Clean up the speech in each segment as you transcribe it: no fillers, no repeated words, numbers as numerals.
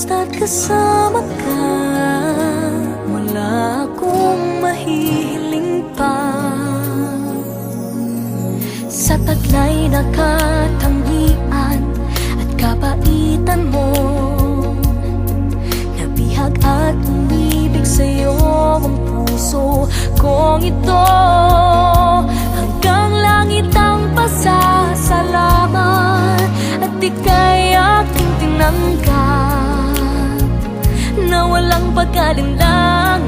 Basta't kasama ka, wala akong mahihiling pa. Sa taglay na katangian at kabaitan mo, nabihag at umibig sa'yo ang puso kong ito. Hanggang langit ang pasasalamat at ika'y aking tinanggap na walang pag-alinlangan.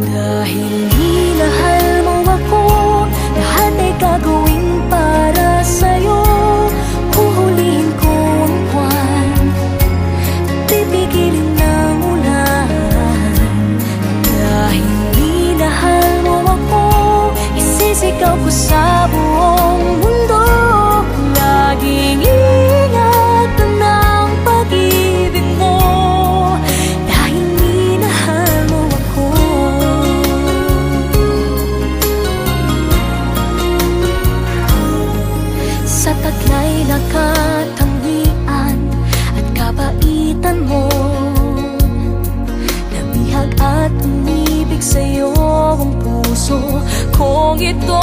Dahil minahal mo ako, lahat ay gagawin para sa'yo. Huhulihin ko ang buwan, pipigilin ng ulan. Dahil minahal mo ako, isisigaw ko sa buong mundo. Laging ingatan ng pag-ibig mo, dahil minahal mo ako. Sa taglay na katangian at kabaitan mo, nabihag at umibig sa'yo ang puso kong ito.